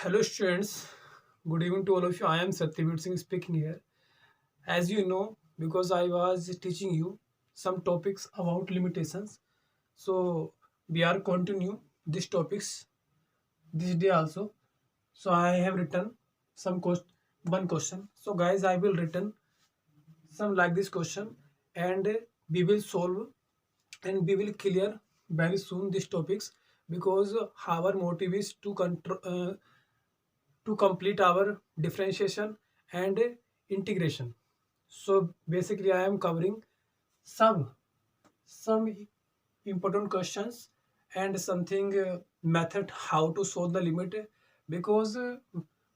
Hello students, good evening to all of you. I am Satyavir Singh speaking here. As you know, because I was teaching you some topics about limitations, so we are continue these topics this day also. So I have written some one question. So guys, I will written some like this question, and we will solve and we will clear very soon these topics because our motive is to control. To complete our differentiation and integration. So basically, I am covering some important questions and something method how to solve the limit because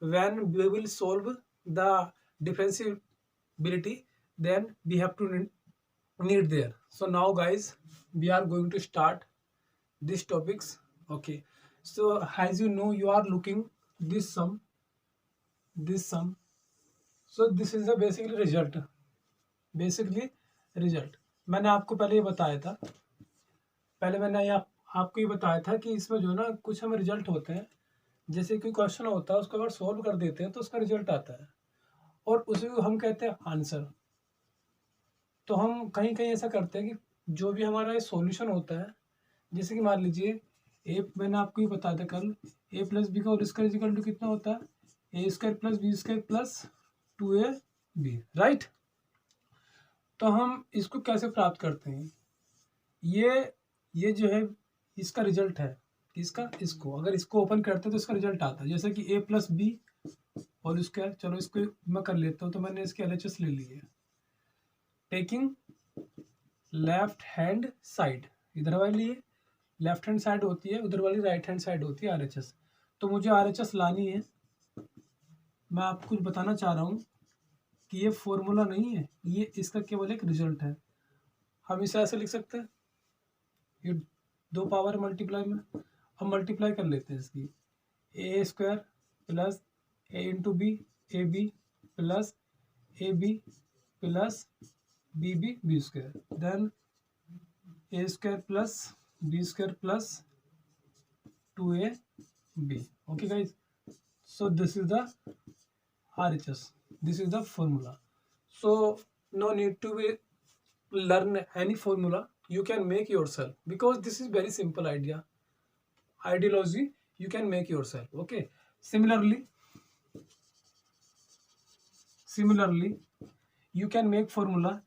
when we will solve the differentiability, then we have to need there. So now, guys, we are going to start these topics. Okay. So as you know, you are looking this sum. So this is the basically result मैंने आपको पहले ये बताया था। पहले मैंने आपको ये बताया था कि इसमें जो ना कुछ हमें रिजल्ट होते हैं, जैसे कोई क्वेश्चन होता है उसको अगर सॉल्व कर देते हैं तो उसका रिजल्ट आता है और उसी को हम कहते हैं आंसर। तो हम कहीं कहीं ऐसा करते हैं कि जो भी हमारा ये सॉल्यूशन होता है, जैसे कि मान लीजिए मैंने आपको ये बताया था कल, ए प्लस बी का होल स्क्वायर इक्वल टू कितना होता है, A square plus B square plus 2ab, right. तो हम इसको कैसे प्राप्त करते हैं, ये जो है इसका रिजल्ट है, इसको अगर इसको ओपन करते हैं तो इसका रिजल्ट आता है, जैसे कि ए प्लस बी और स्क्वायर। चलो इसको मैं कर लेता हूँ, तो मैंने इसके LHS ले लिए। टेकिंग लेफ्ट हैंड साइड, इधर वाली लेफ्ट हैंड साइड होती है, उधर वाली राइट हैंड साइड होती है RHS। तो मुझे RHS लानी है। मैं आपको कुछ बताना चाह रहा हूँ कि ये फॉर्मूला नहीं है, ये इसका केवल एक रिजल्ट है। हम इसे ऐसे लिख सकते हैं, ये दो पावर मल्टीप्लाई में हम मल्टीप्लाई कर लेते हैं इसकी, A square plus A into B, A B plus A B plus B B B square, then A square plus B square plus 2ab. Okay guys, so this is the RHS, this is the formula. So no need to be learn any formula, you can make yourself because this is very simple ideology, you can make yourself. Okay, similarly you can make formula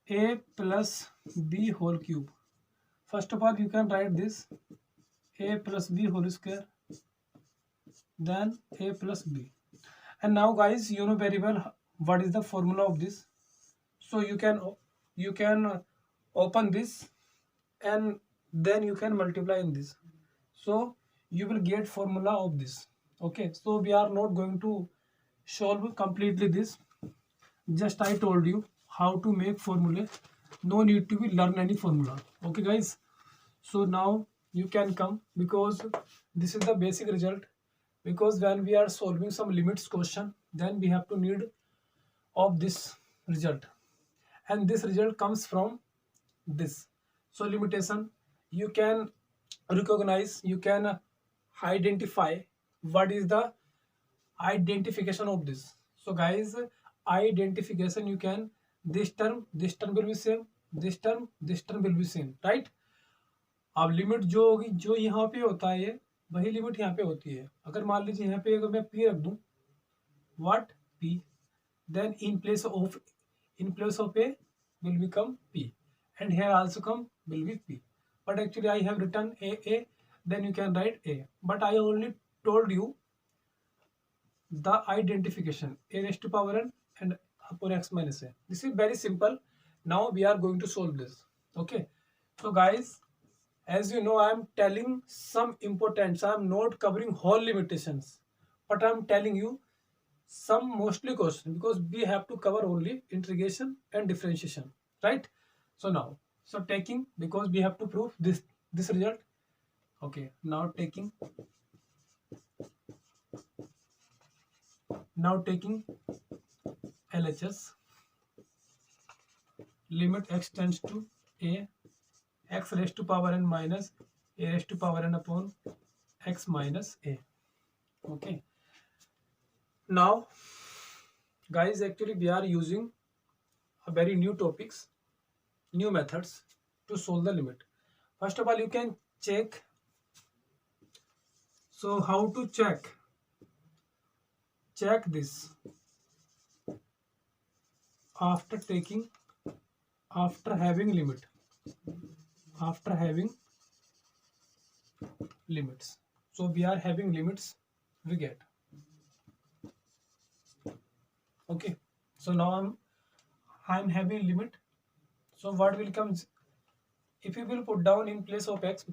a plus b whole cube. First of all, you can write this a plus b whole square, then a plus b. And now guys, you know very well what is the formula of this. So you can open this and then you can multiply in this, so you will get formula of this. Okay, so we are not going to solve completely this, just I told you how to make formula, no need to be learn any formula. Okay guys, so now you can come because this is the basic result, because when we are solving some limits question, then we have to need of this result, and this result comes from this. So limitation, you can recognize, you can identify what is the identification of this. So guys, identification, you can this term will be same, this term will be same, right। अब limit जो होगी, जो यहाँ पे होता है ये वही लिमिट यहाँ पे होती है। अगर मान लीजिए यहाँ पे अगर मैं p रख दूं, what p, then in place of a will become p, and here also come will be p, but actually I have written a, then you can write a, but I only told you the identification a raised to power n and upon x minus a. This is very simple. Now we are going to solve this. Okay, so guys, as you know, I am telling some importance, I am not covering whole limitations, but I am telling you some mostly question, because we have to cover only integration and differentiation, right? So now, so taking, because we have to prove this result. Okay, now taking LHS, limit x tends to a, x raised to power n minus a raised to power n upon x minus a. Okay, Now guys, actually we are using a very new topics, new methods to solve the limit. First of all, you can check. So how to check this after taking, after having limit, after having limits. So we are having limits, we get. Okay, so now I'm having limit. So what will come if you will put down in place of x.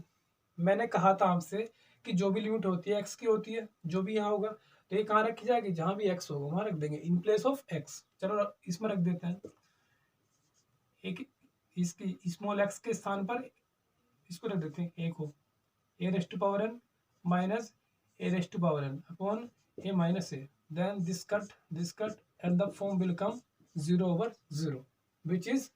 मैंने कहा था आपसे कि जो भी limit होती है x की होती है, जो भी यहाँ होगा तो ये कहाँ रखी जाएगी, जहां भी x होगा वहां रख देंगे इन प्लेस ऑफ x. चलो इसमें रख देते हैं, एक इसकी स्मॉल x के स्थान पर इसको रख देते हैं, एक हो a raised to power n minus a raised to power n upon a minus a. Then this cut and the form will come 0 over 0, which is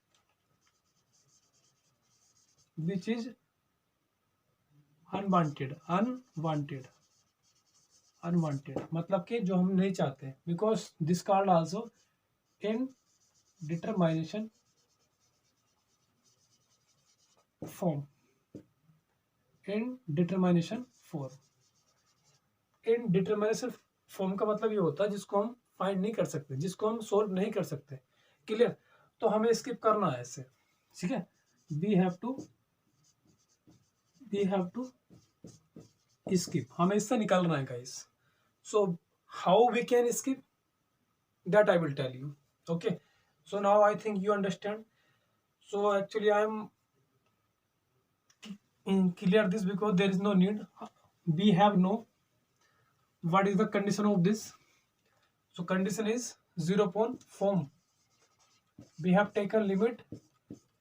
unwanted. मतलब कि जो हम नहीं चाहते, because this card also in determination form. In determination form का मतलब ये होता है जिसको हम फाइंड नहीं कर सकते, जिसको हम सोल्व नहीं कर सकते. क्लियर? तो हमें स्किप करना है ऐसे, ठीक है. We have to skip. हमें इससे निकलना है guys. So how we can skip, that I will tell you. Okay, so now I think you understand. So actually I am clear this because there is no need. We have no what is the condition of this. So condition is 0 upon form. We have taken limit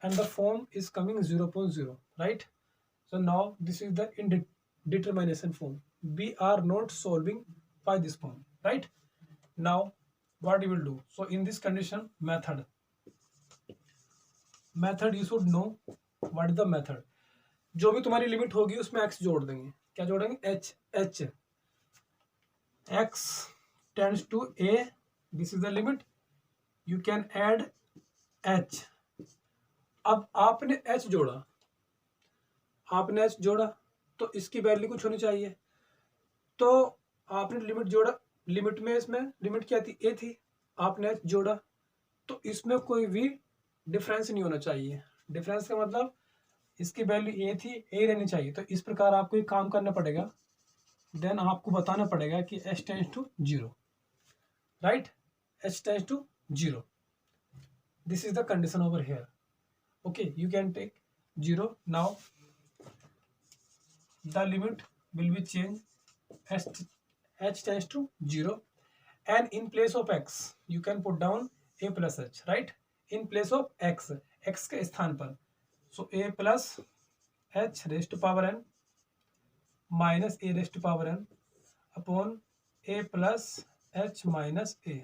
and the form is coming 0 upon 0, right? So now this is the indetermination form. We are not solving by this form, right? Now what you will do? So in this condition, method you should know what is the method. जो भी तुम्हारी limit होगी उसमें x जोड़ देंगे. क्या जोड़ेंगे? h. x tends to a, this is the limit. You can add h. अब आपने h जोड़ा तो इसकी वैल्यू कुछ होनी चाहिए. तो आपने लिमिट जोड़ा, लिमिट में इसमें लिमिट क्या थी? a थी. आपने h जोड़ा तो इसमें कोई भी डिफरेंस नहीं होना चाहिए. डिफरेंस का मतलब इसकी वैल्यू a थी, a रहनी चाहिए. तो इस प्रकार आपको एक काम करना पड़ेगा. देन आपको बताना पड़ेगा कि h tends to 0, right? h tends to 0. This is the condition over here. Okay, you can take 0. Now the limit will be changed, h tends to 0, and in place of x you can put down a plus h, right? In place of x के स्थान पर. So a plus h raised to power n minus a raised to power n upon a plus h minus a.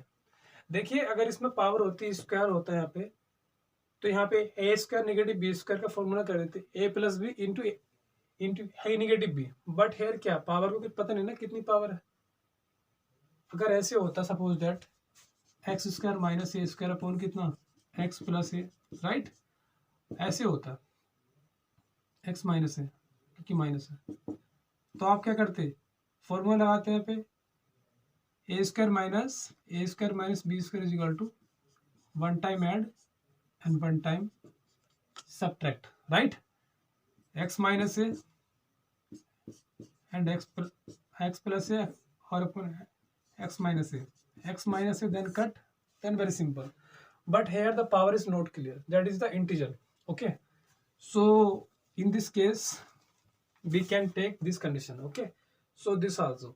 देखिए अगर इसमें power होती है, square होता है यहाँ पे, तो यहाँ पे a square negative b square का फॉर्मूला कर देते, a प्लस बी इंटू है नेगेटिव बी. बट हेयर क्या, पावर को कुछ पता नहीं ना कितनी पावर है. अगर ऐसे होता suppose that x square minus A square upon कितना, एक्स प्लस ए, राइट? ऐसे होता एक्स माइनस है क्योंकि माइनस है. तो आप क्या करते, फॉर्मूला लगाते हैं पे A square minus B square is equal to one time add and one time subtract, right? X minus A and X plus A और अपन X minus A, then cut, then very simple. But here the power is not clear, that is the integer. Okay, so in this case we can take this condition. Okay, so this also,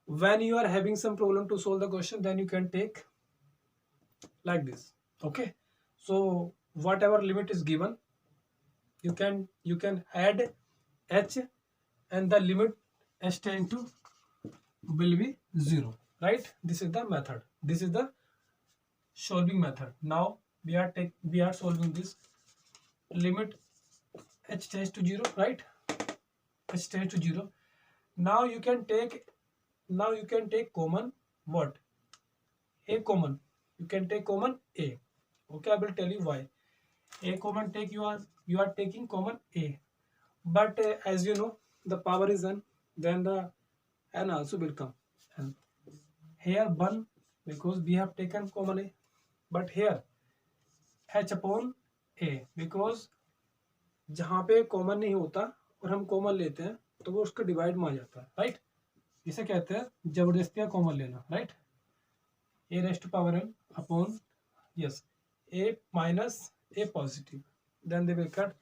when you are having some problem to solve the question, then you can take like this. Okay, so whatever limit is given, you can add h and the limit h tend to will be 0, right? This is the method, this is the solving method. Now we are solving this limit h tends to 0, right? H tends to 0. Now you can take common what? A common. You can take common A. Okay, I will tell you why. A common take you are taking common A. But as you know, the power is n, then the n also will come. And here 1 because we have taken common A. But here h upon A because जहाँ पे common नहीं होता और हम common लेते हैं तो वो उसका डिवाइड में आ जाता है, राइट। इसे कहते हैं जबरदस्तियाँ कॉमन लेना, right. A raised power N upon yes a minus a positive, then they will cut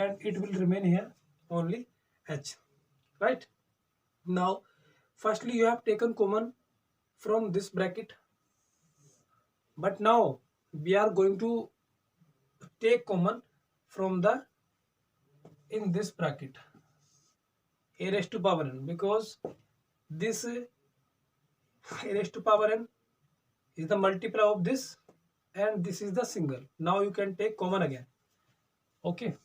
and it will remain here only h, right. Now firstly you have taken common from this bracket, but now we are going to take common from the in this bracket a raised to power n, because this a raised to power n is the multiple of this and this is the single. Now you can take common again. Okay,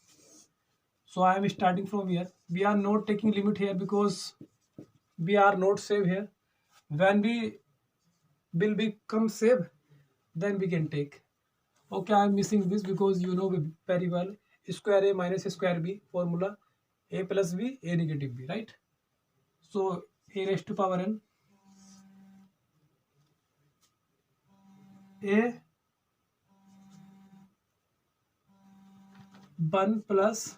so I am starting from here. We are not taking limit here because we are not save here. When we will become save, then we can take. Okay, I am missing this because you know very well square a minus square b formula, a plus b a negative b, right. So a raised to power n a 1 plus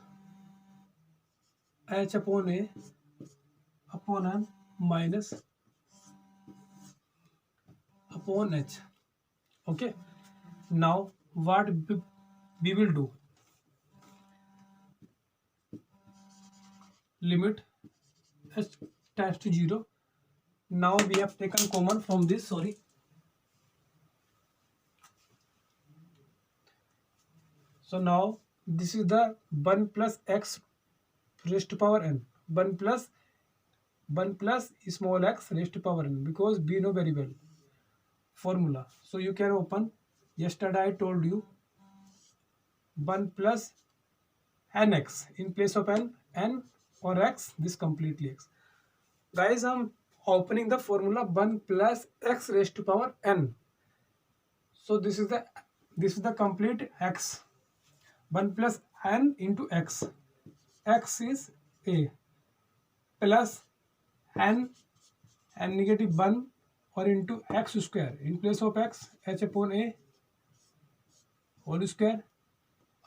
h upon a upon n minus upon h. Okay, now what we will do, limit h tends to 0. Now we have taken common from this, sorry. So now this is the 1 plus x raised to power n, 1 plus small x raised to power n, because we know very well formula. So you can open, yesterday I told you 1 plus nx in place of n or x, this completely x. Guys, I'm opening the formula 1 plus x raised to power n. So this is the complete x, 1 plus n into x. X is a plus n negative 1 or into x square in place of x, h upon a whole square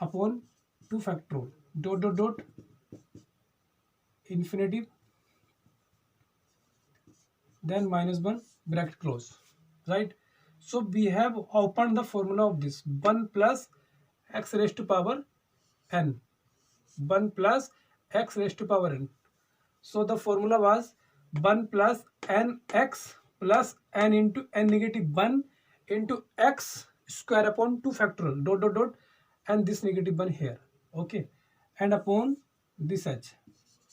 upon 2 factorial dot dot dot infinitive, then minus 1 bracket close, right. So we have opened the formula of this 1 plus x raised to power n, 1 plus x raised to power n. So the formula was 1 plus nx plus n into n negative 1 into x square upon 2 factorial dot dot dot and this negative 1 here, okay, and upon this h.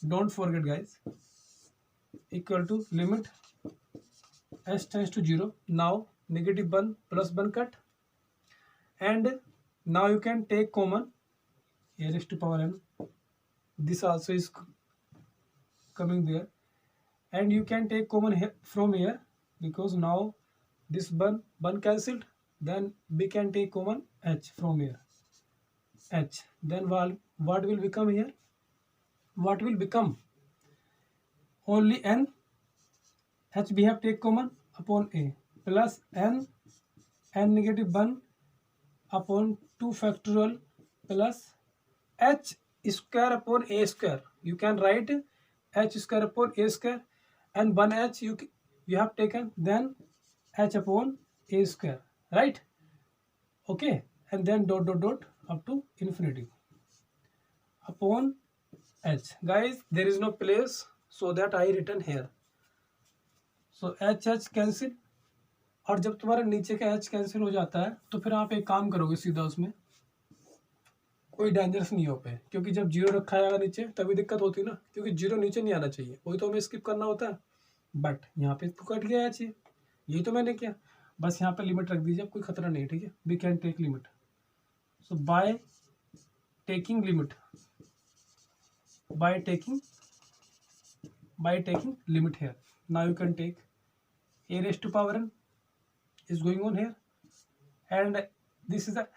Don't forget guys, equal to limit h tends to 0. Now negative 1 plus 1 cut, and now you can take common a raised to power n. This also is coming there, and you can take common here from here because now this 1 cancelled, then we can take common h from here, h. Then what will become here, what will become only n, h we have take common upon a plus n negative 1 upon 2 factorial plus h square upon a square. You can write h square upon a square, and 1 h you have taken, then h upon a square, right. Okay, and then dot dot dot up to infinity upon h. Guys, there is no place, so that I written here. So h cancel, और जब तुम्हारा नीचे का h cancel हो जाता है तो फिर आप एक काम करोगे सीधा, उसमें कोई डेंजरस नहीं हो पाए, क्योंकि जब जीरो रखा जाएगा नीचे तभी दिक्कत होती है ना, क्योंकि जीरो नीचे नहीं आना चाहिए, वही तो हमें स्किप करना होता है। बट यहाँ पे तो कट गया चाहिए, यही तो मैंने किया, बस यहाँ पे लिमिट रख दीजिए, कोई खतरा नहीं, ठीक है। We can take limit, so by taking limit, by taking limit here, now you can take a raised to power n is going on here, and this is the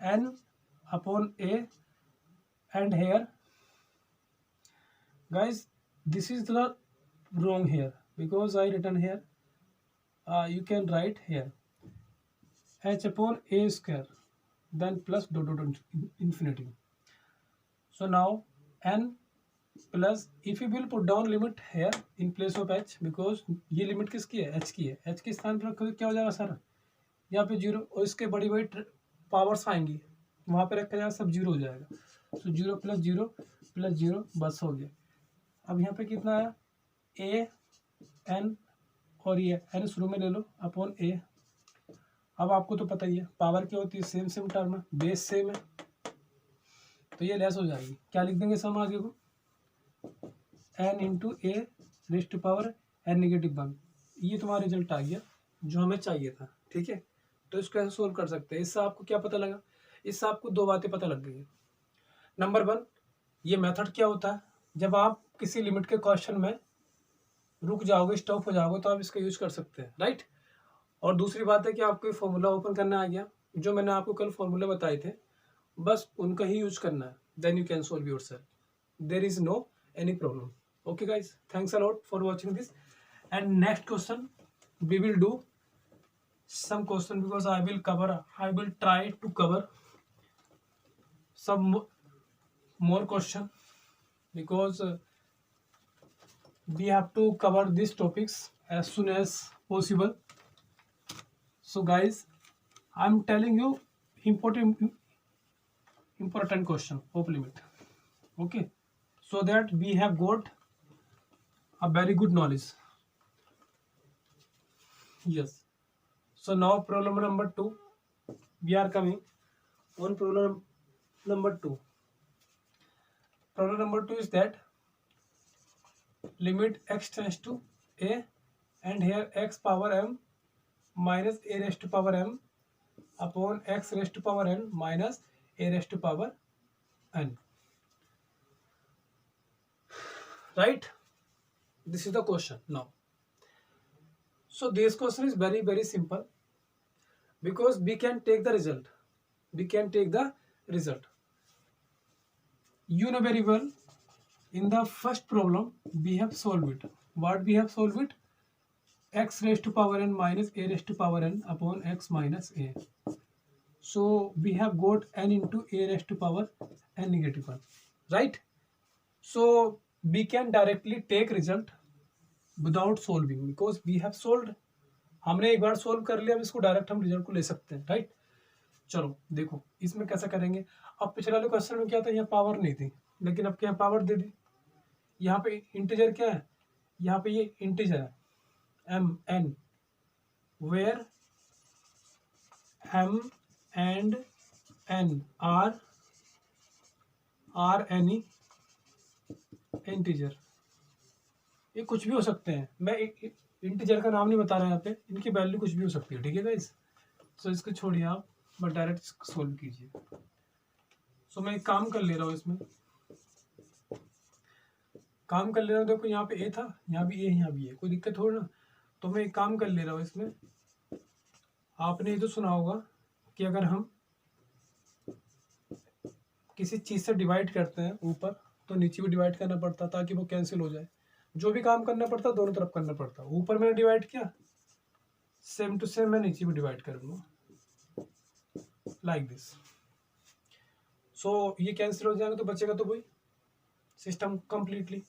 n upon a, and here guys this is the wrong here because I written here, you can write here h upon a square then plus dot dot dot infinity. So now n plus if you will put down limit here in place of H, because ये limit किसकी है, H की है, H के स्थान पर रखोगे क्या हो जाएगा सर, यहाँ पे जीरो, और इसके बड़ी बड़ी पावर्स आएंगी वहाँ पे रखा जाएगा, सब जीरो हो जाएगा. सो जीरो प्लस जीरो बस हो गया. अब यहाँ पे कितना आया, ए एन, और ये एन शुरू में ले लो अपॉन ए. अब आपको तो पता ही है पावर क्या होती है, सेम सेम टर्म है, बेस सेम है, तो ये लेस हो जाएगी. क्या लिख देंगे सम आगे को, n into a raised to power n negative 1. ये तुम्हारा रिजल्ट आ गया जो हमें चाहिए था. ठीक है, तो इसको ऐसे सोल्व कर सकते हैं. इससे आपको क्या पता लगा, इससे आपको दो बातें पता लग गई है. नंबर 1, ये मेथड क्या होता है, जब आप किसी लिमिट के क्वेश्चन में रुक जाओगे, स्टॉप हो जाओगे, तो आप इसका यूज कर सकते हैं, राइट. और दूसरी बात है कि आपको ये फॉर्मूला ओपन करना आ गया, जो मैंने आपको कल फॉर्मूले बताए थे, बस उनका ही यूज करना है, then you can solve yourself, there is no any problem. Okay guys, thanks a lot for watching this, and next question we will do some question, because I will try to cover some more question, because we have to cover these topics as soon as possible. So guys, I'm telling you important question of limit, okay, so that we have got a very good knowledge. Yes. So now problem number 2, we are coming on problem number 2. Problem number 2 is that limit x tends to a, and here x power m minus a raised to power m upon x raised to power n minus a raised to power n. Right, this is the question now. So this question is very very simple, because we can take the result, you know very well. In the first problem we have solved it. What we have solved it, x raised to power n minus a raised to power n upon x minus a. So we have got n into a raised to power n negative 1, right. So we can directly take result without solving, because we have solved. हमने एक बार solve कर लिया, अब इसको direct हम result को ले सकते हैं, राइट. चलो देखो इसमें कैसा करेंगे. अब पिछले वाले क्वेश्चन में क्या था, यहाँ पावर नहीं थी, लेकिन अब क्या पावर दे दी. यहाँ पे इंटीजर क्या है, यहाँ पे ये इंटीजर है m n, where m and n are any integer. ये कुछ भी हो सकते हैं, मैं इंटीजर का नाम नहीं बता रहा यहाँ पे, इनकी वैल्यू कुछ भी हो सकती है, ठीक है गाइस. सो इसको छोड़िए आप, बट डायरेक्ट सोल्व कीजिए. सो मैं एक काम कर ले रहा हूँ, इसमें काम कर ले रहा हूँ. देखो यहाँ पे ए था, यहाँ भी ए, यहाँ भी ए, कोई दिक्कत हो ना. तो मैं एक काम कर ले रहा हूँ इसमें. आपने ये तो सुना होगा कि अगर हम किसी चीज से डिवाइड करते हैं ऊपर, तो नीचे भी डिवाइड करना पड़ता, ताकि वो कैंसिल हो जाए. जो भी काम करना पड़ता दोनों तरफ करना पड़ता. ऊपर मैंने डिवाइड किया, सेम टू सेम मैं नीचे भी डिवाइड करूंगा, लाइक दिस. सो ये कैंसिल हो जाएगा, तो बचेगा तो वही सिस्टम कंप्लीटली.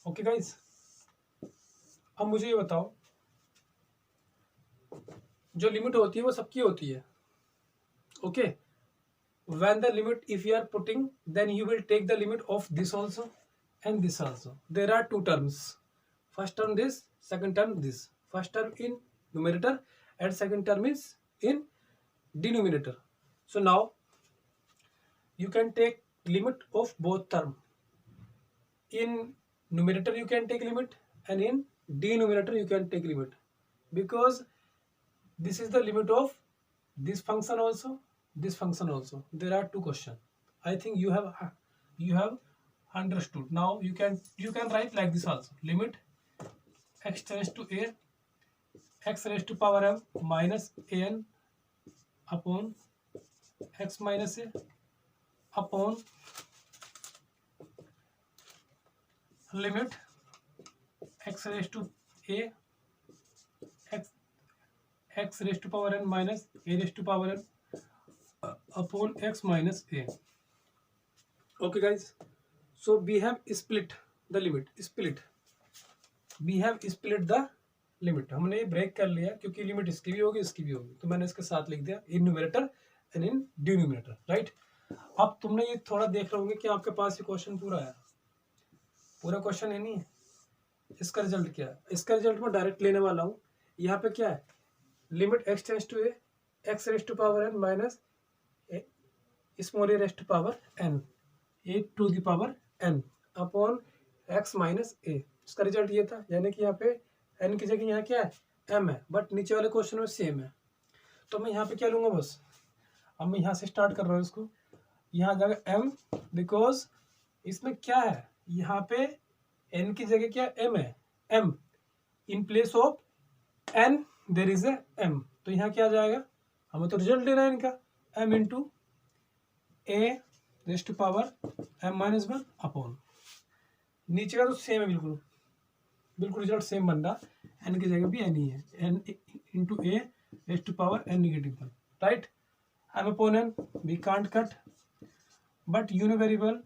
ओके गाइस, अब मुझे ये बताओ, जो लिमिट होती है वो सबकी होती है, okay. When the limit, if you are putting, then you will take the limit of this also and this also. There are two terms. First term this, second term this. First term in numerator and second term is in denominator. So now you can take limit of both term. In numerator you can take limit, and in denominator you can take limit, because this is the limit of this function also, this function also. There are two questions. I think you have understood. Now you can write like this also. Limit x tends to a, x raised to power m minus an upon x minus a upon limit x raised to a x x raised to power n minus a raised to power n upon x minus a. Okay guys, so we have split the limit, we have split the limit, हमने ये break कर लिया क्योंकि limit इसकी भी होगी इसकी भी होगी, तो मैंने इसके साथ लिख दिया in numerator and in denominator, right. अब तुमने ये थोड़ा देख रहे होंगे कि आपके पास ये क्वेश्चन पूरा है, पूरा क्वेश्चन है नहीं है। इसका रिजल्ट क्या है, इसका रिजल्ट मैं डायरेक्ट लेने वाला हूँ। यहाँ पे क्या है, limit X tends to A X raise to power N minus small A raise to power N A to the power N upon X minus A. इसका रिजल्ट ये था, यानी कि यहाँ पे एन की जगह यहाँ क्या है एम है, बट नीचे वाले क्वेश्चन में सेम है। तो मैं यहाँ पे क्या लूँगा बस, अब मैं यहाँ से स्टार्ट कर रहा हूँ इसको, यहाँ जाएगा एम, बिकॉज इसमें क्या है यहाँ पे एन की जगह क्या एम है, m in place of n there is a m, तो यहाँ क्या जाएगा, हमें तो रिजल्ट लेना है इनका, m into a raised to power m minus one upon, नीचे का तो सेम है, बिल्कुल बिल्कुल रिजल्ट सेम बन रहा, एन की जगह भी एन ही है, n into a raised to power n negative one, right. M upon n we can't cut, but you know very well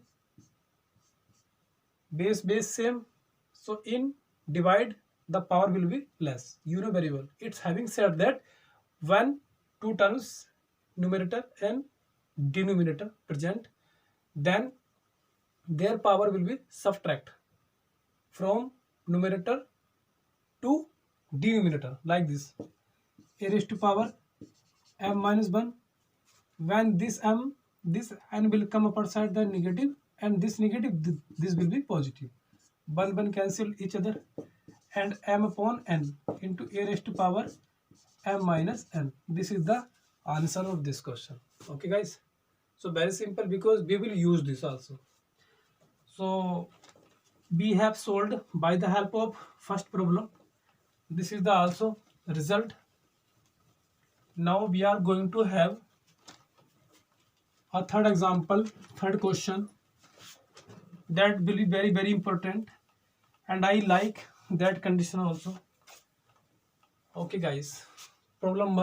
base same, so in divide the power will be less, you know very well. It's having said that when two terms numerator and denominator present, then their power will be subtract from numerator to denominator like this, a raised to power m minus 1, when this n will come up outside the negative and this negative this will be positive, 1 cancel each other, and m upon n into a raised to power m minus n. This is the answer of this question. Okay guys, so very simple because we will use this also. So we have solved by the help of first problem. This is the also result. Now we are going to have a third example, third question, that will be very very important, and I like that condition also. Okay guys, problem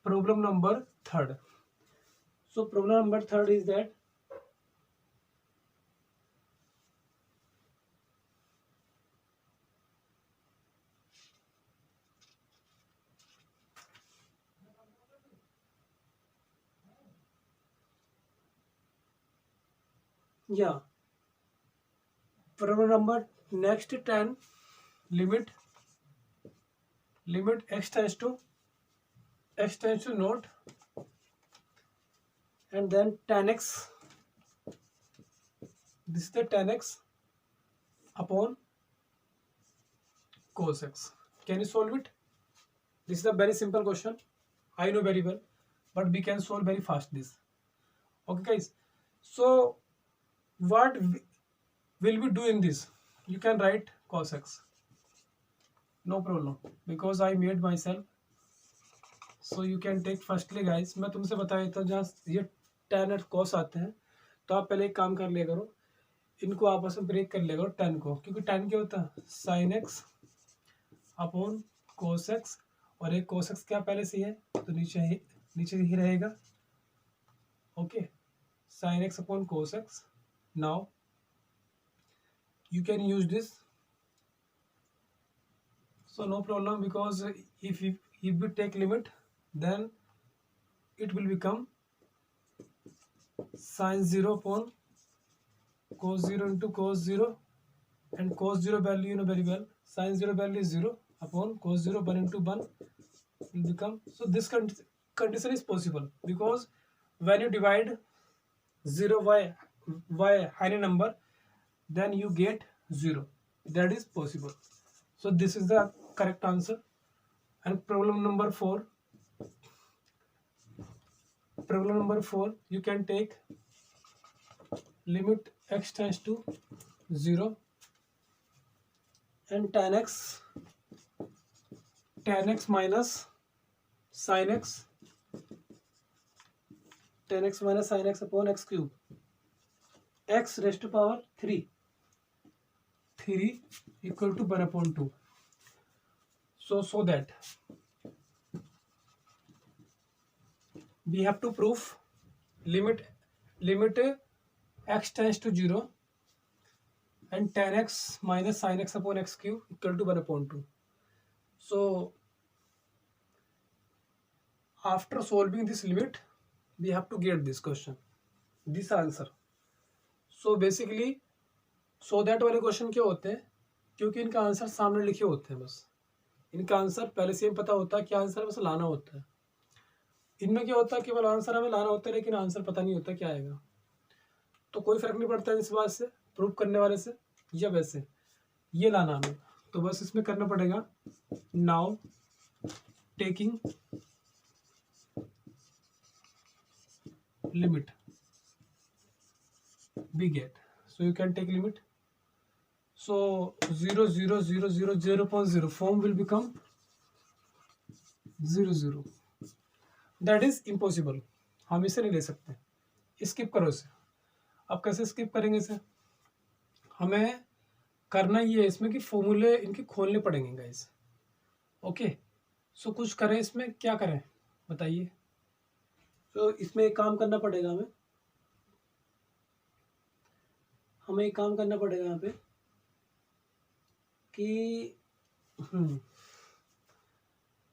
number third. So problem number third is that yeah, problem number next 10, limit x tends to naught, and then tan x, this is the tan x upon cos x. Can you solve it? This is a very simple question, I know very well, but we can solve very fast this. Okay guys, so what will we do in this, you can write cos x, no problem, because I made myself. So you can take firstly guys, मैं तुमसे बता देता हूँ, जहाँ ये tan और cos आते हैं तो आप पहले एक काम कर लिया करो, इनको आपस में ब्रेक कर लिया करो tan को, क्योंकि tan क्या होता है sin x upon cos x, और एक cos x क्या पहले से है तो नीचे ही रहेगा। Okay, sin x upon cos x. Now you can use this, so no problem, because if we take limit, then it will become sin 0 upon cos 0 into cos 0, and cos 0 value you know very well, sin 0 value is 0 upon cos 0, 1 into 1 will become. So this condition is possible, because when you divide 0 by higher number, then you get 0, that is possible. So this is the correct answer. And problem number 4, you can take limit x tends to 0 and tan x tan x minus sin x, tan x minus sin x upon x cube, x raised to power 3 equal to 1 upon 2. So that we have to prove limit x tends to 0 and tan x minus sin x upon x cube equal to 1 upon 2. So after solving this limit, we have to get this question, this answer. So basically so that वाले question क्या होते हैं, क्योंकि इनका answer सामने लिखे होते हैं, बस इनका आंसर पहले से ही पता होता है क्या आंसर, बस लाना होता है. इनमें क्या होता है, केवल आंसर हमें लाना होता है लेकिन आंसर पता नहीं होता क्या आएगा. तो कोई फर्क नहीं पड़ता इस बात से, प्रूव करने वाले से या वैसे, ये लाना हमें. तो बस इसमें करना पड़ेगा. Now taking limit we get, so you can take limit. So 0 0 0 0 0.0 form will become 0 0. that is impossible, हम इसे नहीं ले सकते. स्किप करो इसे. अब कैसे स्किप करेंगे इसे, हमें करना ये है इसमें कि फॉर्मूले इनके खोलने पड़ेंगे गाइस. ओके, सो कुछ करें इसमें, क्या करें बताइए. तो इसमें एक काम करना पड़ेगा हमें एक काम करना पड़ेगा यहाँ पे कि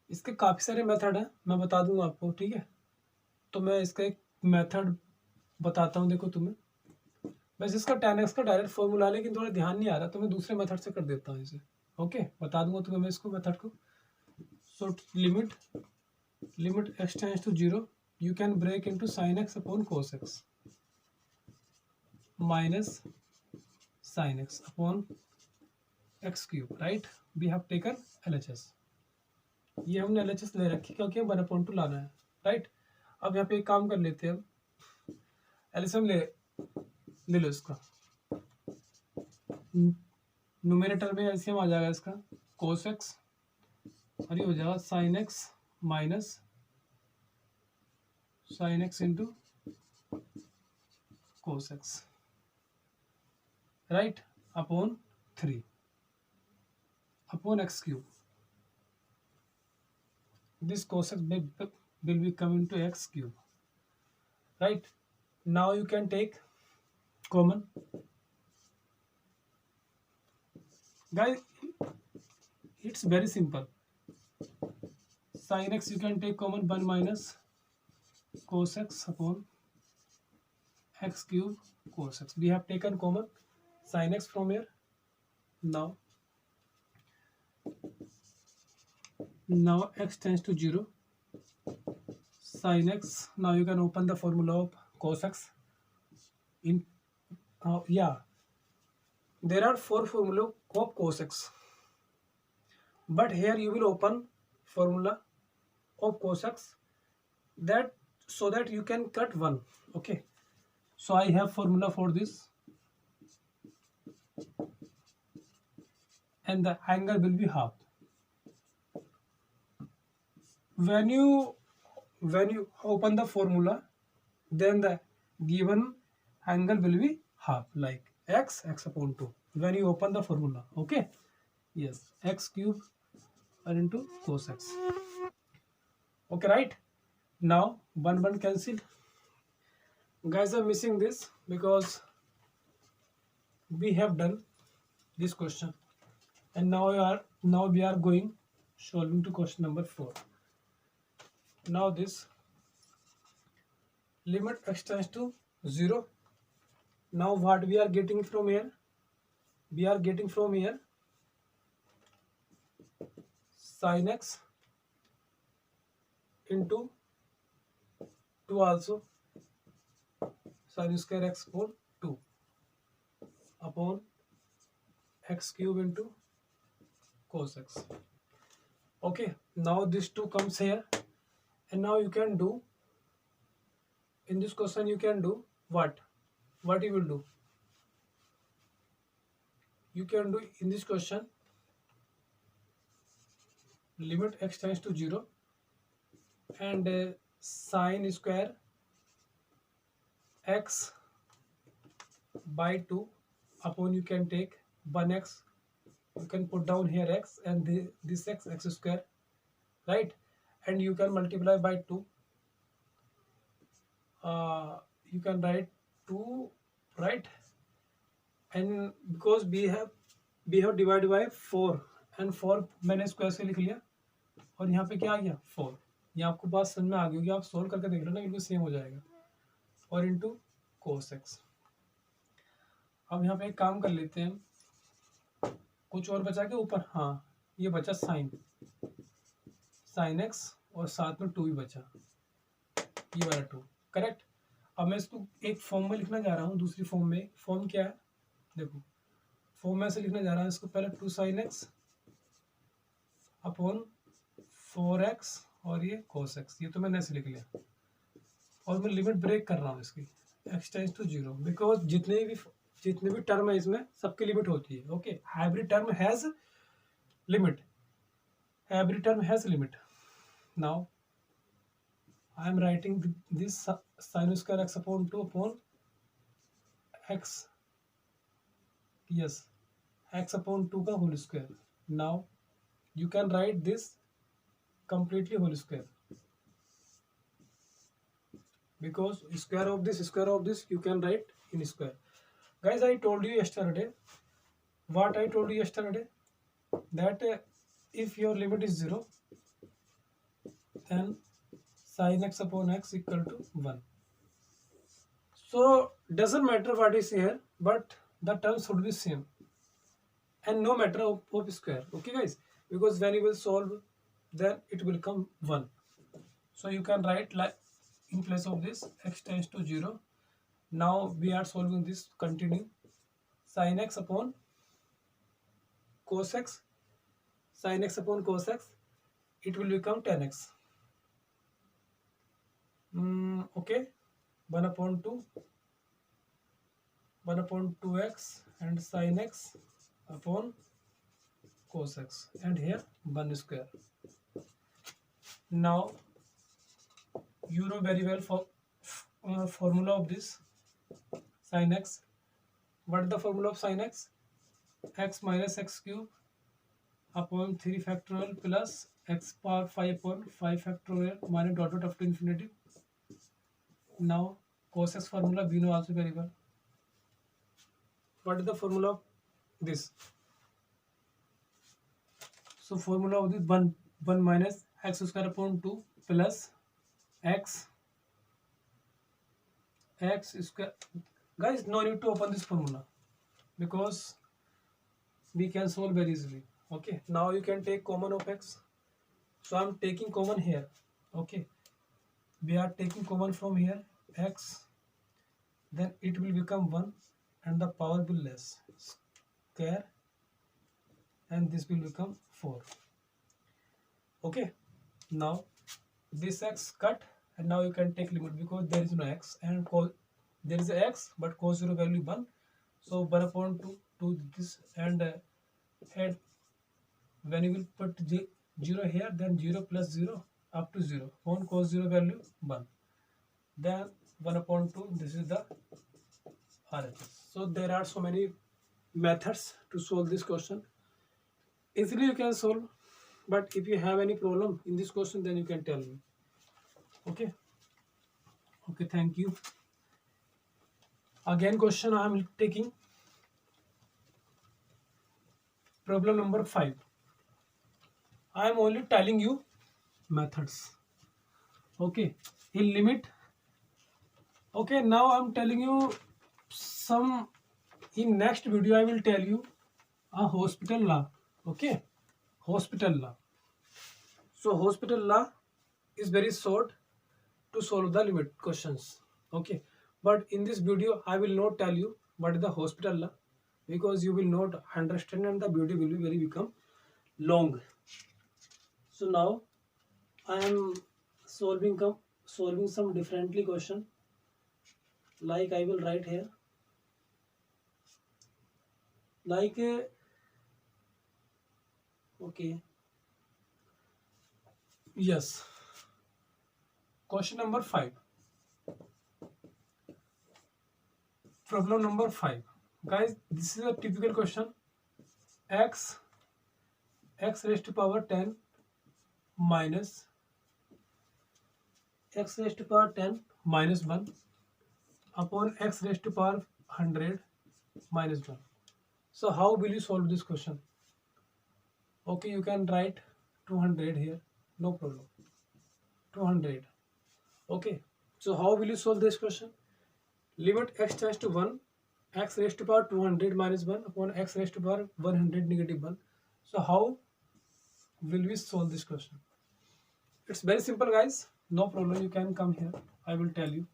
इसके काफ़ी सारे मेथड हैं, मैं बता दूंगा आपको, ठीक है. तो मैं इसका एक मेथड बताता हूँ, देखो तुम्हें. वैसे इसका tan x का डायरेक्ट फॉर्मूला, लेकिन थोड़ा ध्यान नहीं आ रहा तो मैं दूसरे मेथड से कर देता हूँ इसे. ओके, बता दूंगा तुम्हें मैं इसको मेथड को. So limit x tends to 0, you can break into sin x upon cos x minus sin x upon x cube, right? We have taken LHS. ये हमने LHS ले रखी क्योंकि 1/2 लाना है, राइट. अब यहाँ पे एक काम कर लेते हैं, LCM ले लो इसका. न्यूमरेटर में LCM आ जाएगा इसका cos x और ये हो जाएगा sin x minus sin x into cos x, right, upon 3 upon x cube. This cos x will be coming to x cube, right. Now you can take common, guys. It's very simple. Sin x you can take common, 1 minus cos x upon x cube cos x. We have taken common sin x from here. Now x tends to 0, sin x. Now you can open the formula of cos x. There are 4 formula of cos x, but here you will open formula of cos x, that so that you can cut 1. Okay, so I have formula for this, and the angle will be half. When you open the formula, then the given angle will be half, like x upon 2 when you open the formula. Okay, yes, x cube into cos x. Okay, right. Now 1 cancel. Guys, I'm missing this because we have done this question, and now we are going solving to question number 4. Now this limit x tends to 0. Now what we are getting from here? We are getting from here sin x into 2 also, sin square x upon 2 upon x cube into cos x. Okay, now this 2 comes here, and now you can do in this question, you can do what you will do. You can do in this question, limit x tends to 0 and sine square x by 2 upon you can take 1x, you can put down here x and this x square, right, and you can multiply by 2. You can write 2, right, and because we have divided by 4 and 4 मैंने square से लिख लिया और यहाँ पे क्या आ गया 4. ये आपको बात समझ में आ गई होगी, आप सोल्व करके देख लो ना, बिल्कुल सेम हो जाएगा. और इंटू कोस एक्स. अब यहाँ पे एक काम कर लेते हैं, कुछ और बचा के ऊपर, हाँ ये बचा साइन एक्स और साथ में 2 भी बचा, ये वाला 2, करेक्ट. अब मैं इसको एक फॉर्म में लिखना जा रहा हूँ, दूसरी फॉर्म में. फॉर्म क्या है देखो, फॉर्म में ऐसे लिखने जा रहा हूँ इसको, पहले 2 sin x अपॉन 4x और ये cos x, ये तो मैंने ऐसे लिख लिया. और मैं लिमिट ब्रेक कर रहा हूँ इसकी, x टेंड्स टू 0, बिकॉज जितने भी टर्म है इसमें सबकी लिमिट होती है. Okay, every term has limit, every term has limit. Now I am writing this sin square x upon 2 upon x, yes, x upon 2 का whole square. Now you can write this completely whole square, because square of this you can write in square. Guys, I told you yesterday, what I told you yesterday, that if your limit is 0, then sin x upon x equal to 1. So doesn't matter what is here, but the terms should be same and no matter of square. Okay guys, because when you will solve, then it will come 1. So you can write like in place of this x tends to 0. Now we are solving this, continue. Sin x upon cos x, sin x upon cos x, it will become 10x. Okay, 1 upon 2x and sin x upon cos x, and here 1 square. Now you know very well for formula of this sin x. What is the formula of sin x? X minus x cube upon 3 factorial plus x power 5 upon 5 factorial minus dot up to infinity. Now cos x formula we know also very well. What is the formula of this? So formula of this 1 minus x square upon 2 plus x square. Guys, no need to open this formula because we can solve very easily. Okay, now you can take common of x. So I am taking common here. Okay, we are taking common from here x, then it will become 1 and the power will less square, and this will become 4. Okay, now this x cut, and now you can take limit because there is no x and there is a x but cos 0 value 1. So 1 upon 2 to this, and head when you will put 0 here, then 0 plus 0 up to 0 upon cos 0 value 1, then 1 upon 2, this is the RHS. So there are so many methods to solve this question. Easily you can solve, but if you have any problem in this question, then you can tell me. Okay, thank you. Again question I am taking, problem number 5. I am only telling you methods. Okay, in limit. Okay, now I am telling you some, in next video I will tell you a hospital law. Okay, hospital law. So hospital law is very short to solve the limit questions. Okay, but in this video I will not tell you what is the hospital law, because you will not understand and the video will be very become long. So now I am solving some differently question, like I will write here, like okay, Yes. Question number 5. Problem number 5. Guys, this is a typical question. X raised to power 10 minus x raised to power 10 minus 1 upon x raised to power 100 minus 1. So how will you solve this question? Okay, you can write 200 here, no problem. 200. Okay, so how will you solve this question? Limit x tends to 1, x raised to power 200 minus 1 upon x raised to power 100 negative 1. So how will we solve this question? It's very simple, guys. No problem, you can come here. I will tell you.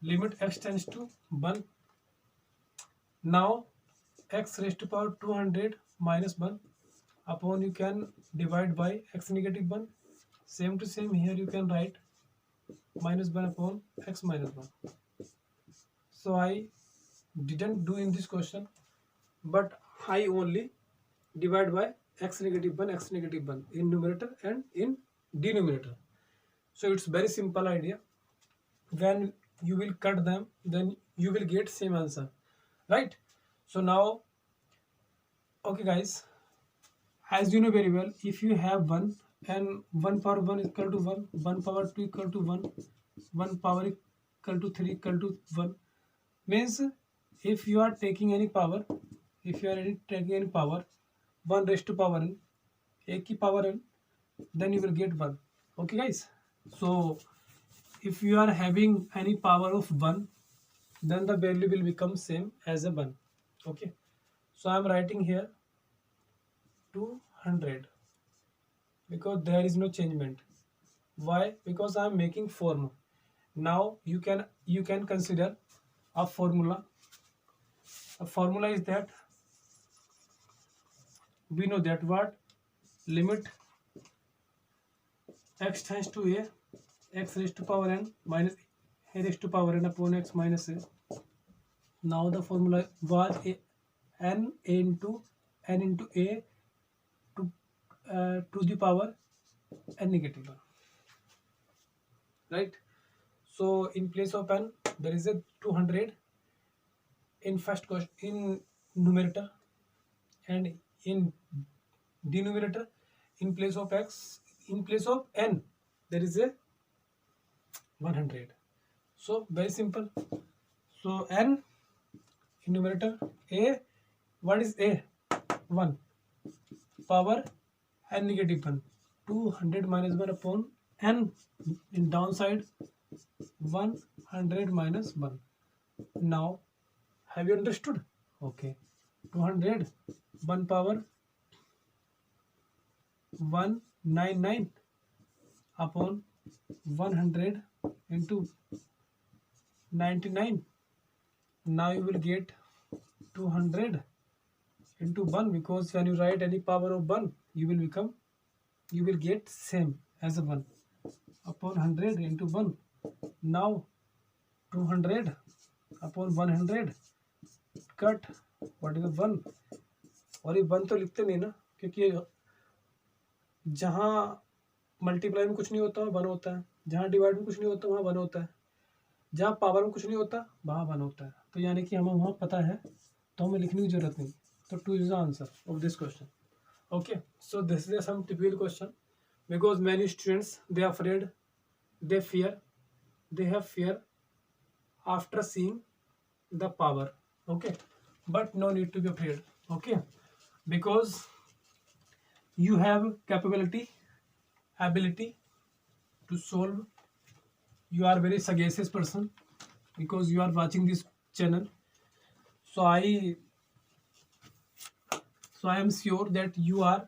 Limit x tends to 1. Now x raised to power 200 minus 1 upon you can divide by x negative 1. Same to same here you can write minus 1 upon x minus 1. So I didn't do in this question, but I only divide by x negative 1 in numerator and in denominator. So it's very simple idea. When you will cut them, then you will get same answer, right? So now, okay guys, as you know very well, if you have 1 and 1 power 1 equal to 1, 1 power 2 equal to 1, 1 power equal to 3 equal to 1, means if you are taking any power, if you are taking any power 1 raised to power n, a की power n, then you will get 1. Okay guys, so if you are having any power of 1, then the value will become same as a 1. Okay, so I am writing here 200 because there is no changement. Why? Because I am making form. Now you can consider a formula. A formula is that we know that what limit x tends to a, x raised to power n minus a raised to power n upon x minus a. Now the formula was n into a to the power n negative 1, right? So in place of n there is a 200 in first question in numerator, and in denominator in place of x, in place of n there is a 100. So very simple. So n in numerator, a, what is a? 1 power n negative 1, 200 minus 1 upon n, in downside 100 minus 1. Now have you understood? Okay, 200 1 power 199 upon 100 into 99. Now you will get 200 into 1, because when you write any power of 1, you will get same as a 1 upon 100 into 1. Now 200 upon 100 cut what is 1, और ये 1 तो लिखते नहीं ना, क्योंकि जहाँ multiply में कुछ नहीं होता वहाँ 1 होता है, जहाँ डिवाइड में कुछ नहीं होता वहाँ 1 होता है, जहाँ पावर में कुछ नहीं होता वहाँ 1 होता है. तो यानी कि हमें वहाँ पता है, तो हमें लिखने की जरूरत नहीं. तो 2 is the answer of this question. Okay, so this is some typical question, because many students they are afraid, they have fear after seeing the power. Okay, but no need to be afraid. Okay, because you have ability to solve. You are very sagacious person because you are watching this channel. So I am sure that you are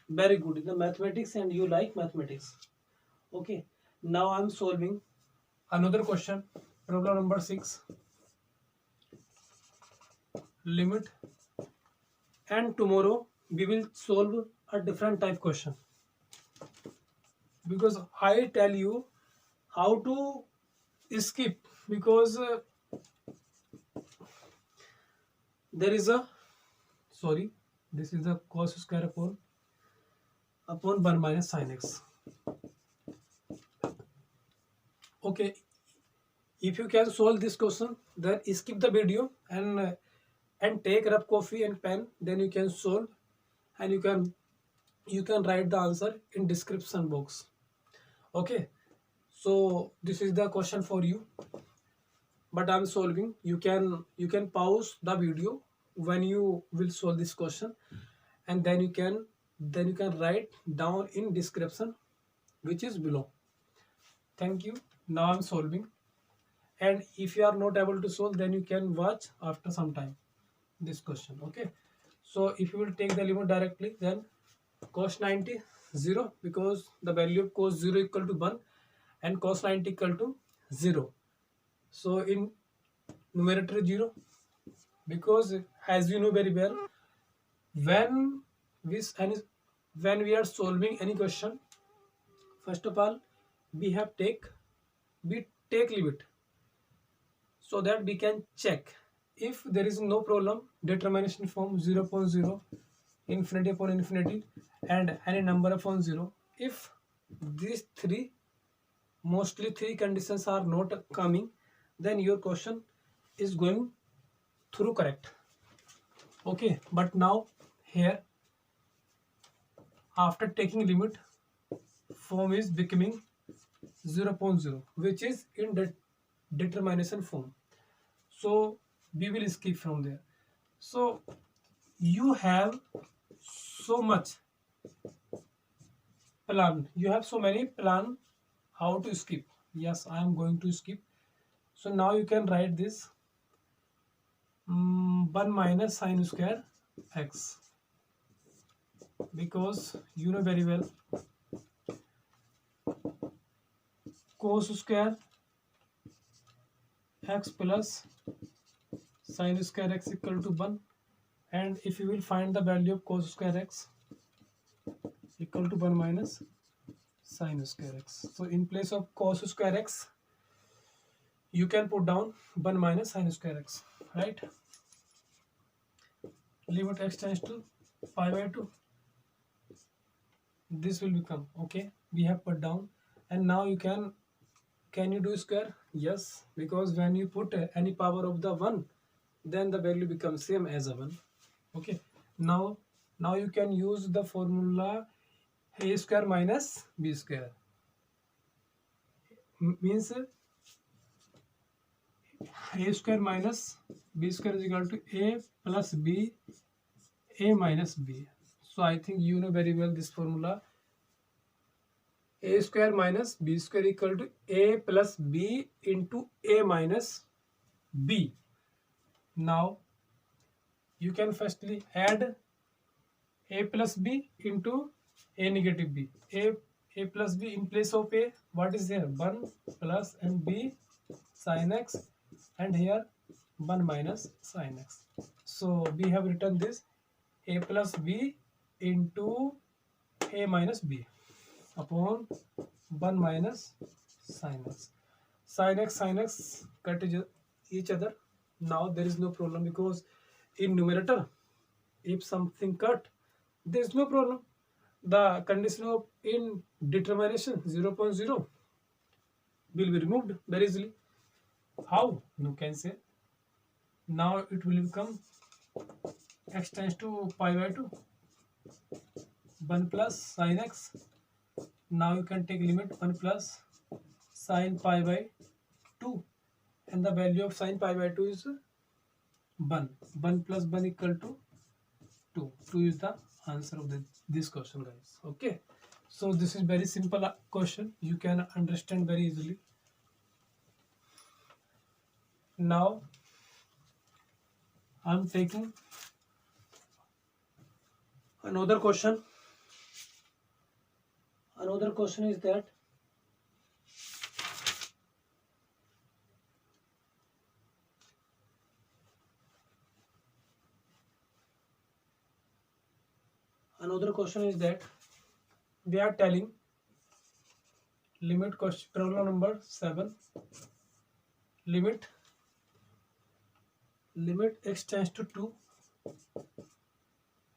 very good in the mathematics and you like mathematics. Okay, now I am solving another question, problem number 6. Limit, and tomorrow we will solve a different type question, because I tell you how to skip, because there is a, sorry, this is the cos square upon upon 1 minus sin x. Okay, if you can solve this question, then skip the video and take rough coffee and pen. Then you can solve, and you can write the answer in description box. Okay, so this is the question for you, but I'm solving. You can pause the video when you will solve this question, and then you can write down in description which is below. Thank you. Now I'm solving, and if you are not able to solve, then you can watch after some time this question. Okay, so if you will take the limit directly, then cos 90 0, because the value of cos 0 equal to 1 and cos 90 equal to 0. So in numerator 0, because as you know very well, when we when we are solving any question, first of all we take limit, so that we can check if there is no problem. Determination form 0 upon 0, infinity upon infinity, and any number upon 0. If these mostly three conditions are not coming, then your question is going through correct. Okay, but now here, after taking limit, form is becoming 0 upon 0, which is in the determination form. So we will skip from there. So you have so much plan, you have so many plan how to skip. Yes, I am going to skip. So now you can write this 1 minus sin square x, because you know very well cos square x plus sin square x equal to 1, and if you will find the value of cos square x equal to 1 minus sin square x. So in place of cos square x, you can put down 1 minus sin square x, right? Limit x tends to pi by 2. This will become, okay, we have put down, and now you can you do square? Yes, because when you put any power of the 1, then the value becomes same as a 1. Okay, now you can use the formula a square minus b square. Means a square minus b square is equal to a plus b, a minus b. So I think you know very well this formula. A square minus b square equal to a plus b into a minus b. Now you can firstly add a plus b into a negative b. A plus b in place of a, what is there? 1 plus and b sin x, and here 1 minus sin x. So we have written this a plus b into a minus b upon 1 minus sin x. Sin x cut each other. Now there is no problem, because in numerator, if something cut, there is no problem. The condition of in determination 0.0 will be removed very easily. How? You can say, now it will become x tends to pi by 2, 1 plus sin x. Now you can take limit 1 plus sin pi by 2, and the value of sin pi by 2 is 1. 1 plus 1 equal to 2. 2 is the answer of this question, guys. Okay, so this is very simple question, you can understand very easily. Now I'm taking another question. Another question is that we are telling limit question, problem number 7, limit x tends to 2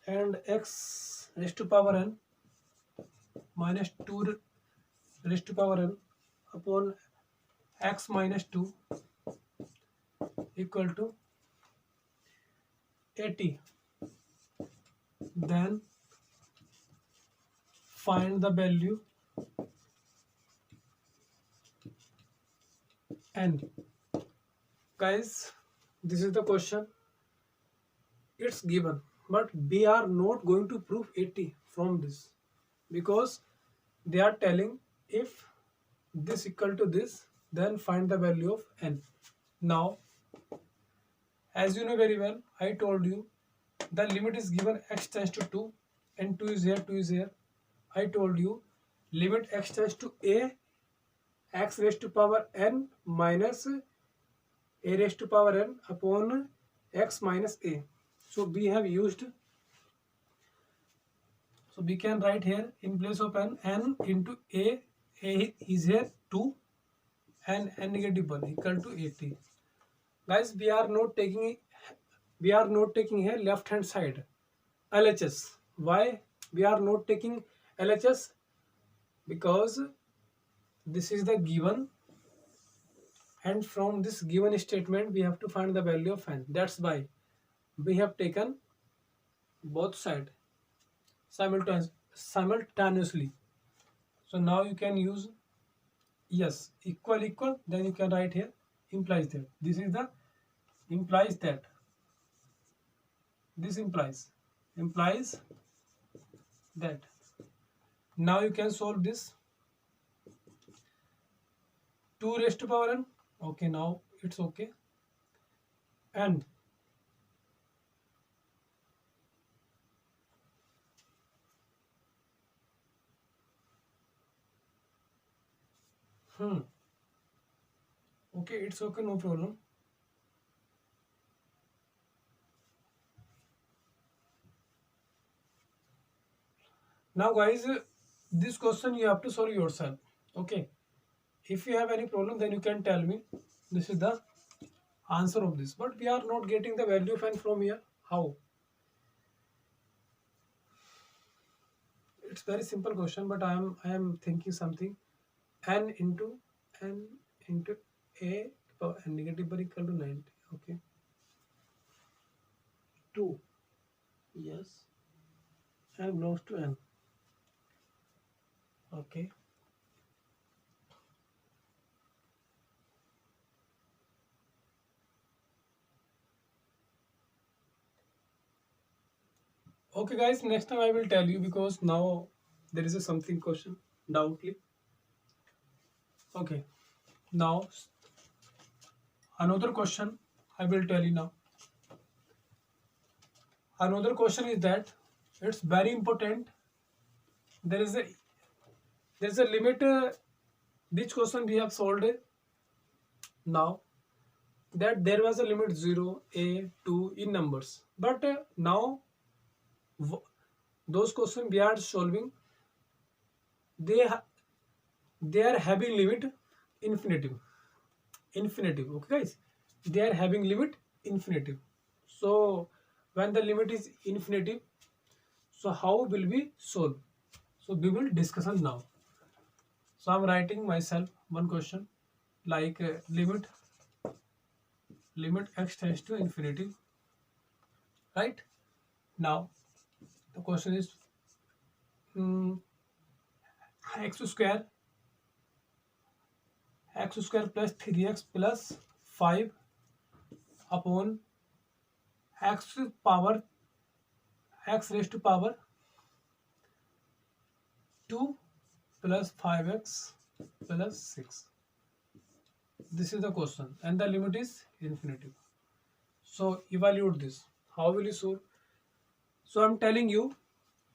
and x raised to power n minus 2 raised to power n upon x minus 2 equal to 80. Then find the value n. Guys, this is the question. It's given, but we are not going to prove 80 from this, because they are telling if this equal to this, then find the value of n. Now, as you know very well, I told you the limit is given x tends to 2 and 2 is here, 2 is here. I told you limit x tends to a, x raised to power n minus a raised to power n upon x minus a. So we have used, so we can write here in place of n into a is here 2 and n negative 1 equal to 80. Guys, we are not taking here left hand side LHS. Why we are not taking LHS? Because this is the given, and from this given statement we have to find the value of n. That's why we have taken both sides simultaneously. So now you can use yes, equal, then you can write here implies that. This is the implies that. This implies that. Now you can solve this. 2 raised to power n. Okay, now it's okay. And okay, it's okay, no problem. Now guys, this question you have to solve yourself. Okay, if you have any problem, then you can tell me. This is the answer of this, but we are not getting the value of n from here. How? It's very simple question, but I am thinking something. n into a power n negative bar equal to 90. Okay, 2, yes, n belongs to n. Okay, okay guys, next time I will tell you, because now there is a something question doubtly. Okay, now another question I will tell you now. Another question is that it's very important. There is a limit. Which question we have solved now? That there was a limit 0, a, 2 in numbers, but now those questions we are solving, they are having limit infinitive. Okay guys, they are having limit infinitive. So when the limit is infinitive, so how will we solve? So we will discuss now. So I'm writing myself one question like limit x tends to infinity. Right now the question is x square plus 3x plus 5 upon x raised to power 2 plus 5x plus 6. This is the question, and the limit is infinity. So evaluate this. How will you solve? So I'm telling you,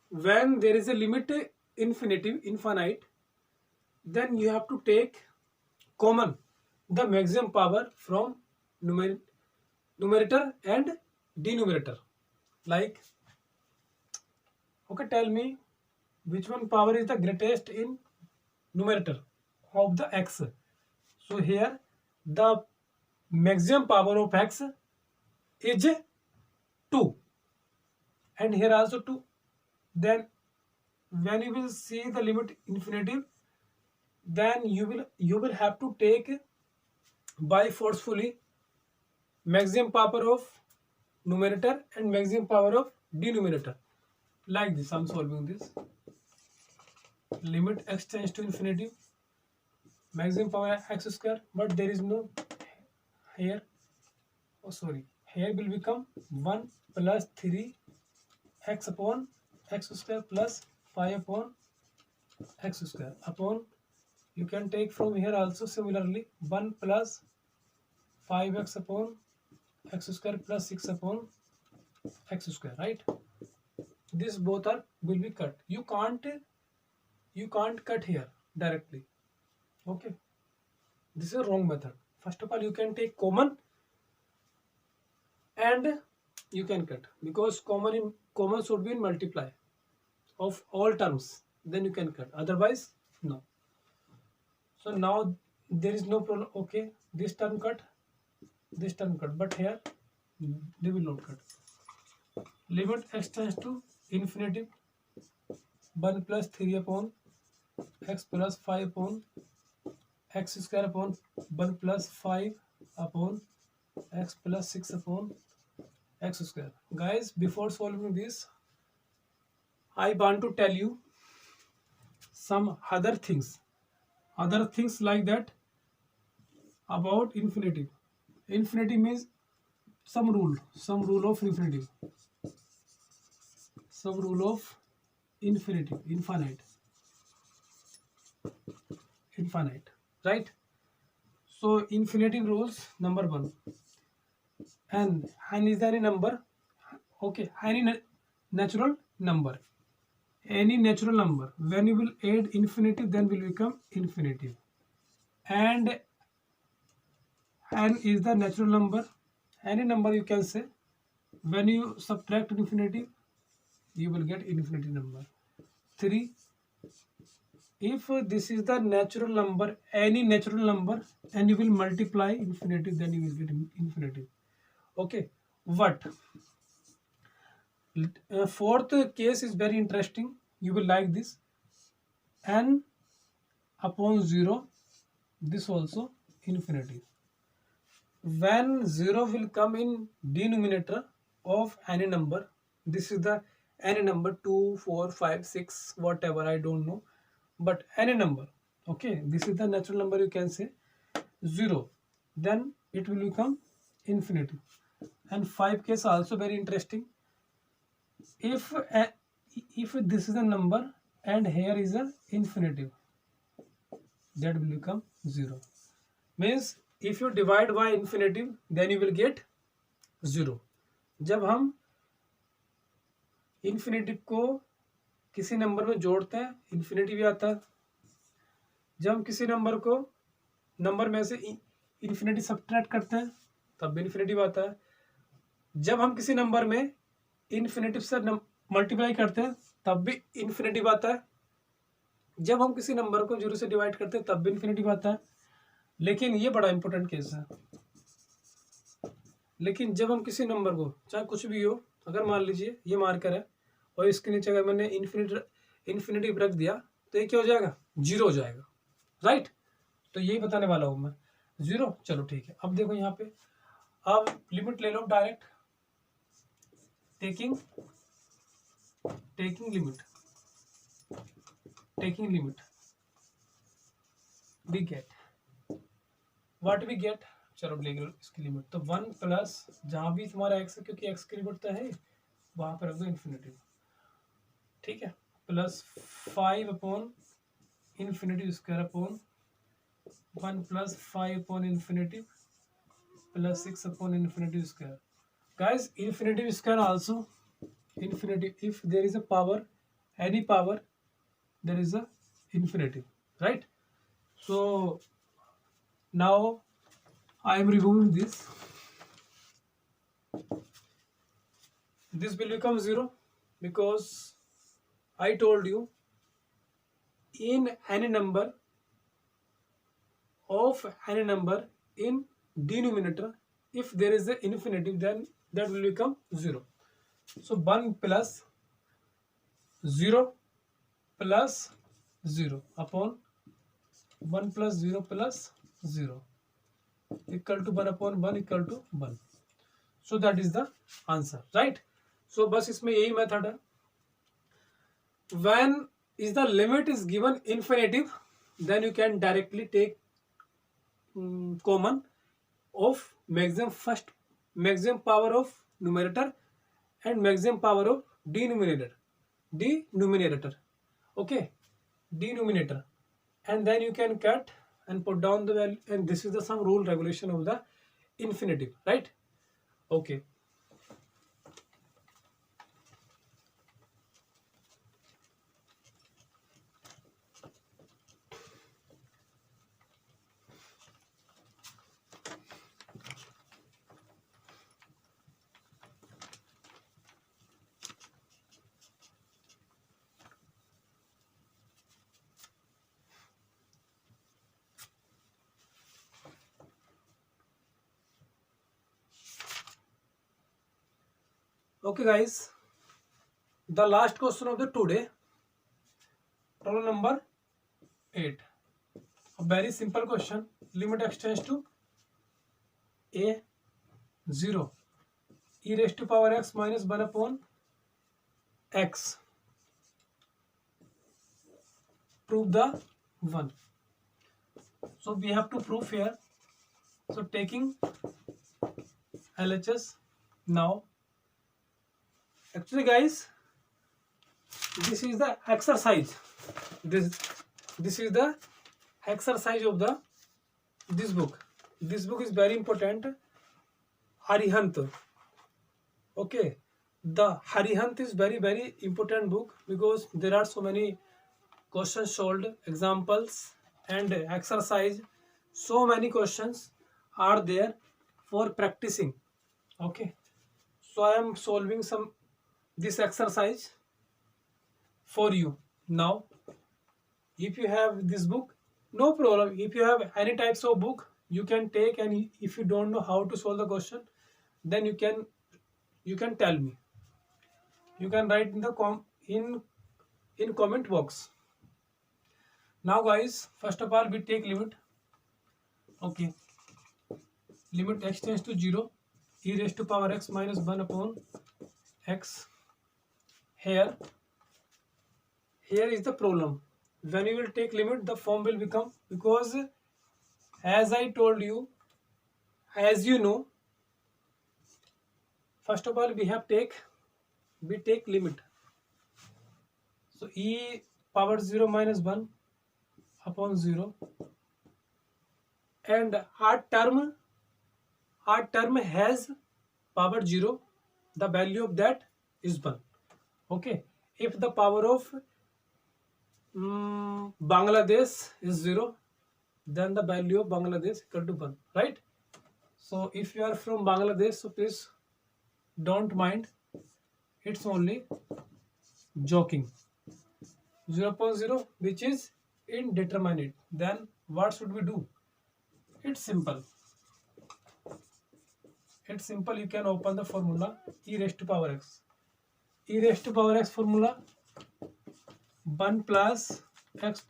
when there is a limit infinite, then you have to take common the maximum power from numerator and denominator. Like, okay, tell me which one power is the greatest in numerator of the x. So here the maximum power of x is 2, and here also 2. Then when you will see the limit infinitive, then you will have to take by forcefully maximum power of numerator and maximum power of denominator. Like this I'm solving this. Limit x tends to infinity, maximum power x square, but there is no here, oh sorry, here will become 1 plus 3 x upon x square plus 5 upon x square upon, you can take from here also similarly 1 plus 5x upon x square plus 6 upon x square, right? This both are will be cut. You can't cut here directly. Okay, this is a wrong method. First of all, you can take common and you can cut, because common should be in multiply of all terms, then you can cut, otherwise no. So now there is no problem. Okay, this term cut, but here they will not cut. Limit x tends to infinity, 1 plus 3 upon x plus 5 upon x square upon 1 plus 5 upon x plus 6 upon x square. Guys, before solving this, I want to tell you some other things like that about infinity. Infinity means some rule of infinity, some rule of infinity, infinite, right? So infinity rules, number 1, n is any number, okay, any natural number, when you will add infinitive, then will become infinitive. And n is the natural number, any number you can say, when you subtract infinitive, you will get infinity number. 3, if this is the natural number, any natural number, and you will multiply infinitive, then you will get infinitive. Okay, what? Fourth case is very interesting, you will like this. N upon 0, this also infinity. When 0 will come in denominator of any number, this is the any number, 2, 4, 5, 6, whatever, I don't know, but any number, okay, this is the natural number, you can say 0, then it will become infinity. And 5 case also very interesting. If this is a number and here is a infinitive, that will become 0. Means if you divide by infinitive, then you will get 0. जब हम infinitive को किसी number में जोड़ते हैं, infinitive भी आता है. जब हम किसी नंबर को नंबर में से infinitive सब्ट्रैक्ट करते हैं, तब भी infinitive आता है. जब हम किसी नंबर में infinitive से मल्टीप्लाई करते हैं, तब भी infinitive आता है. जब हम किसी नंबर को 0 से डिवाइड करते हैं, तब भी infinitive आता है. लेकिन ये बड़ा इंपॉर्टेंट केस है. लेकिन जब हम किसी नंबर को, चाहे कुछ भी हो, अगर मान लीजिए ये मार्कर है और इसके नीचे अगर मैंने इन्फिनिटिव रख दिया, तो ये क्या हो जाएगा? 0 हो जाएगा, राइट? तो यही बताने वाला हूं मैं, 0. चलो ठीक है. अब देखो यहाँ पे, अब लिमिट ले लो direct, taking limit we get what we get. चलो ले लो इसकी लिमिट. तो 1 प्लस, जहां भी तुम्हारा x है, क्योंकि x की लिमिट तो है, वहां पर रख दो इन्फिनिटी, ठीक है, plus 5 upon infinity square upon 1 plus 5 upon infinity plus 6 upon infinity square. Guys, infinitive square also infinitive. If there is a power, any power, there is a infinitive, right? So now I am removing this. This will become 0 because I told you, in any number of any number in denominator, if there is an infinitive, then that will become 0. So 1 plus 0 plus 0 upon 1 plus 0 plus 0 equal to 1 upon 1 equal to 1. So that is the answer, right? So बस इसमें यही method है. When is the limit is given infinitive, then you can directly take common of maximum power of numerator and maximum power of denominator. Okay, denominator, and then you can cut and put down the value, and this is the some rule regulation of the infinitive, right? Okay. Okay guys, the last question of the today, problem number 8. A very simple question. Limit x tends to a 0 e raised to power x minus 1 upon x. Prove the 1. So we have to prove here. So taking LHS now. Actually guys, this is the exercise. This is the exercise of the this book. This book is very important. Arihant. Okay, the Arihant is very important book because there are so many questions solved, examples and exercise. So many questions are there for practicing. Okay, so I am solving some this exercise for you now. If you have this book, no problem. If you have any types of book, you can take, and if you don't know how to solve the question, then you can tell me. You can write in the in comment box. Now guys, first of all we take limit. Okay, limit x tends to 0 e raised to power x minus 1 upon x. Here is the problem. When you will take limit, the form will become, because as I told you, as you know, first of all we take limit. So e power 0 minus 1 upon 0, and our term has power 0, the value of that is 1. Okay, if the power of Bangladesh is 0, then the value of Bangladesh equal to 1, right? So if you are from Bangladesh, so please don't mind, it's only joking. 0.0 which is indeterminate, then what should we do? It's simple. You can open the formula e raised to power x. E raised to power x formula 1 plus x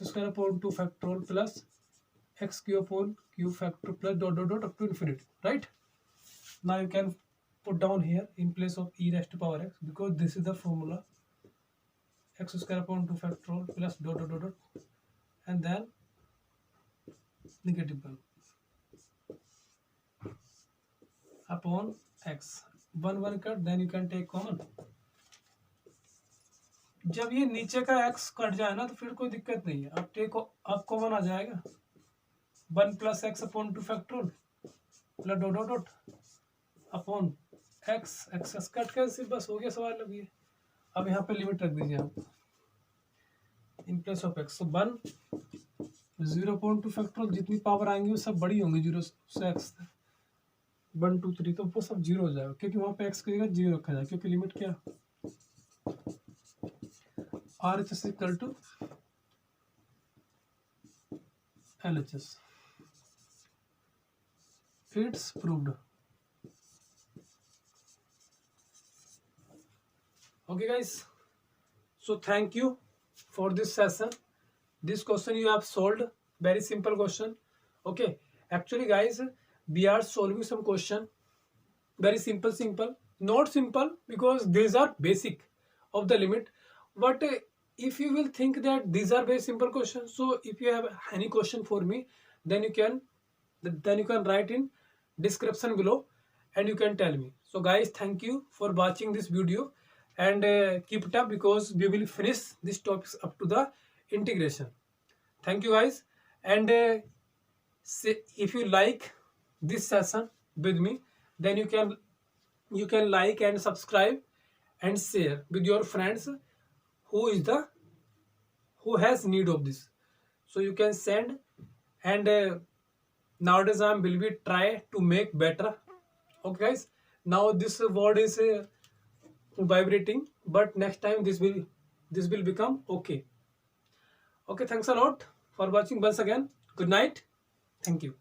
square upon 2 factorial plus x cube upon q factor plus dot up to infinity, right? Now you can put down here in place of e raised to power x, because this is the formula, x square upon 2 factorial plus dot and then negative 1 upon x. 1 cut, then you can take common. जब ये नीचे का x cut जाए ना तो फिर कोई दिक्कत नहीं है, अब कॉमन आ जाएगा. 1 plus x upon 2 factorial plus dot upon x cut कर सिर्फ बस हो गया सवाल. अब ये अब यहाँ पे लिमिट रख दीजिए आप इन प्लेस ऑफ एक्स. 1 0.2 फैक्टोरियल जितनी पावर आएंगी वो सब बड़ी होंगी 0 से एक्स 1 2 3, तो वो सब 0 हो जाएगा, क्योंकि वहाँ पे एक्स की जगह 0 रखा जाए, क्योंकि लिमिट क्या RHS equal to LHS. It's proved. Okay guys, So thank you for this session. This question you have solved, very simple question. Okay, actually guys, we are solving some question very simple, not simple because these are basic of the limit. But if you will think that these are very simple questions, so if you have any question for me, then you can write in description below and you can tell me. So guys, thank you for watching this video, and keep it up because we will finish this topics up to the integration. Thank you guys, and if you like this session with me, then you can like and subscribe and share with your friends who is the who has need of this. So you can send, and nowadays I will be try to make better. Okay guys, now this word is vibrating, but next time this will become okay. Okay, thanks a lot for watching once again. Good night. Thank you.